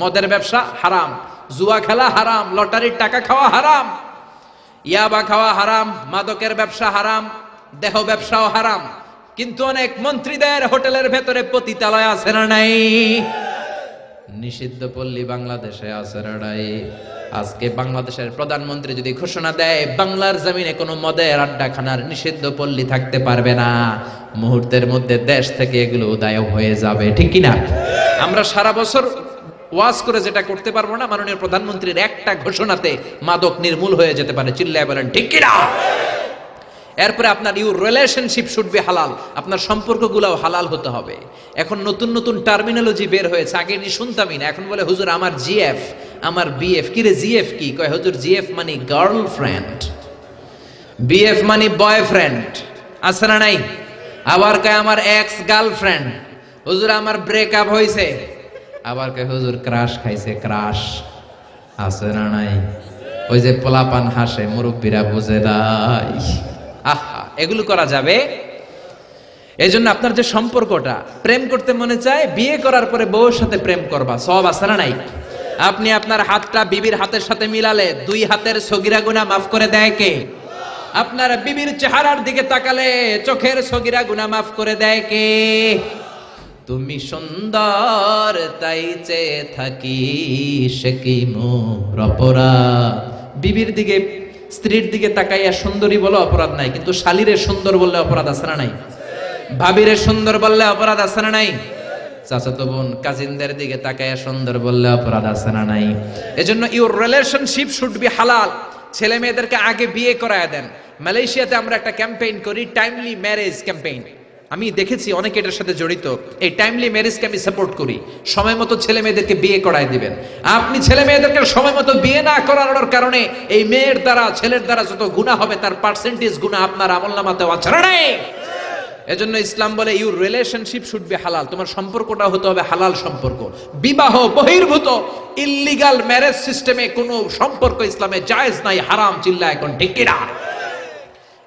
মদের ব্যবসা হারাম, জুয়া খেলা হারাম, লটারির টাকা খাওয়া হারাম, ইয়াবা খাওয়া হারাম, মাদকের ব্যবসা হারাম, দেহ ব্যবসাও হারাম। কিন্তু অনেক মন্ত্রীদের হোটেলের ভেতরে পতিতালয় আছে না নাই? নিষিদ্ধ পল্লী বাংলাদেশে আছে না নাই? আজকে বাংলাদেশের প্রধানমন্ত্রী যদি ঘোষণা দেয় বাংলার জমিনে কোনো মদের আড্ডাখানার নিষিদ্ধ পল্লী থাকতে পারবে না, মুহূর্তের মধ্যে দেশ থেকে এগুলো উদয় হয়ে যাবে, ঠিক কিনা? আমরা সারা বছর ওয়াজ করে যেটা করতে পারবো না, মাননীয় প্রধানমন্ত্রীর একটা ঘোষণাতে মাদক নির্মূল হয়ে যেতে পারে। চিল্লায় বলেন ঠিক কিনা? এরপরে আপনার ইউর রিলেশনশিপ শুড বি হালাল, আপনার সম্পর্কগুলোও হালাল হতে হবে। এখন নতুন নতুন টার্মিনোলজি বের হয়েছে, আগে নি শুনতামই না, এখন বলে হুজুর আমার জিএফ, আমার বিএফ। কি রে জিএফ কি? কয় হুজুর জিএফ মানে গার্লফ্রেন্ড, বিএফ মানে বয়ফ্রেন্ড, আছে না নাই? আবার কয় আমার এক্স গার্লফ্রেন্ড, হুজুর আমার ব্রেকআপ হয়েছে। আবার কয় হুজুর ক্রাশ খাইছে, ক্রাশ, আছে না নাই? ওই যে পোলাপান হাসে, মুরব্বীরা বুঝে নাই। আহা, এগুলো করা যাবে? এই জন্য আপনার যে সম্পর্কটা, প্রেম করতে মনে চায়, বিয়ে করার পরে বউর সাথে প্রেম করবা, সব আছে না নাই? আপনি আপনার হাতটা বিবির হাতের সাথে মিলালে 2 হাতের সগীরা গুনাহ মাফ করে দেয় কে? আপনার বিবির চেহারার দিকে তাকালে চোখের সগীরা গুনাহ মাফ করে দেয় কে? তুমি সুন্দর তাই চেয়ে থাকি, সে কি মোর অপরাধ? বিবির দিকে, স্ত্রীর দিকে তাকাইয়া সুন্দরী বলে অপরাধ নাই, কিন্তু শালীরে সুন্দর বললে অপরাধ আছে না নাই? ভাবিরে সুন্দর বললে অপরাধ আছে না নাই? চাচাতো বোন, কাজিনদের দিকে তাকাইয়া সুন্দর বললে অপরাধ আছে না নাই? এজন্য ইউর রিলেশনশিপ শুড বি হালাল। ছেলে মেয়েদেরকে আগে বিয়ে করায় দেন। মালয়েশিয়াতে আমরা একটা ক্যাম্পেইন করি, টাইমলি ম্যারেজ ক্যাম্পেইন। আমি দেখেছি অনেকে এটার সাথে জড়িত। এই টাইমলি ম্যারেজকে আমি সাপোর্ট করি। সময় মতো ছেলে মেয়েদেরকে বিয়ে করায় দিবেন। আপনি ছেলে মেয়েদেরকে সময় মতো বিয়ে না করানোর কারণে এই মেয়ের দ্বারা, ছেলের দ্বারা যত গুনাহ হবে তার পার্সেন্টেজ গুনাহ আপনার আমলনামাতেও আছে না নাই? এজন্য ইসলাম বলে ইউর রিলেশনশিপ শুড বি হালাল। তোমার সম্পর্কটা হতে হবে হালাল সম্পর্ক। বিবাহ বহির্ভূত ইল্লিগাল ম্যারেজ সিস্টেমে কোনো সম্পর্ক ইসলামে জায়েজ নাই, হারাম। চিল্লা এখন ঠিক কিনা?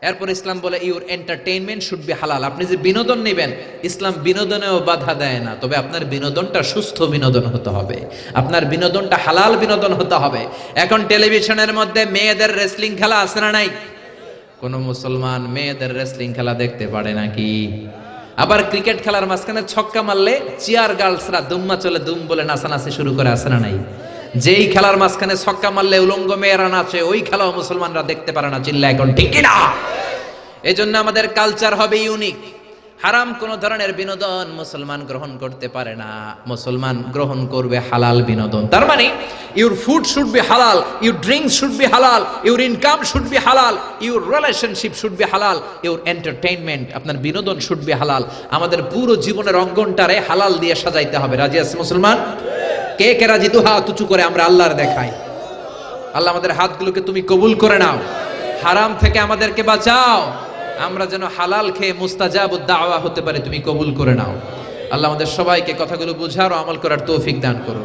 এরপর ইসলাম বলে ইউর এন্টারটেইনমেন্ট শুড বি হালাল। আপনি যে বিনোদন নেবেন, ইসলাম বিনোদনেও বাধা দেয় না, তবে আপনার বিনোদনটা সুস্থ বিনোদন হতে হবে, আপনার বিনোদনটা হালাল বিনোদন হতে হবে। এখন টেলিভিশনের মধ্যে মেয়েদের রেসলিং খেলা আছে না নাই? কোন মুসলমান মেয়েদের রেসলিং খেলা দেখতে পারে নাকি? আবার ক্রিকেট খেলার মাঝখানে ছক্কা মারলে চিয়ার গার্লসরা দুম্মা চলে দুম বলে নাচানাচি শুরু করে, আছে না নাই? যেই খেলার মাঝখানে ছক্কা মারলে উলঙ্গ মেয়েরা নাচে, ওই খেলাও মুসলমানরা দেখতে পারে না। চিল্লা এখন ঠিক কিনা? এই জন্য আমাদের কালচার হবে ইউনিক। হারাম কোন ধরনের বিনোদন মুসলমান গ্রহণ করতে পারে না, মুসলমান গ্রহণ করবে হালাল বিনোদন। তার মানে ইউর ফুড শুড বি হালাল, ইউর ড্রিঙ্কস শুড বি হালাল, ইউর ইনকাম শুড বি হালাল, ইউর রিলেশনশিপ শুড বি হালাল, ইউর এন্টারটেইনমেন্ট, আপনার বিনোদন শুড বি হালাল। আমাদের পুরো জীবনের অঙ্গনটারে হালাল দিয়ে সাজাইতে হবে। রাজি আছে মুসলমান? কে কে রাজি? তো হাত উঁচু করে আমরা আল্লাহর দেখাই। আল্লাহ আমাদের হাতগুলোকে তুমি কবুল করে নাও, হারাম থেকে আমাদেরকে বাঁচাও, আমরা যেন হালাল খেয়ে মুস্তাজাবুদ দাওয়া হতে পারে, তুমি কবুল করে নাও। আল্লাহ আমাদের সবাইকে কথাগুলো বুঝার ও আমল করার তৌফিক দান করো।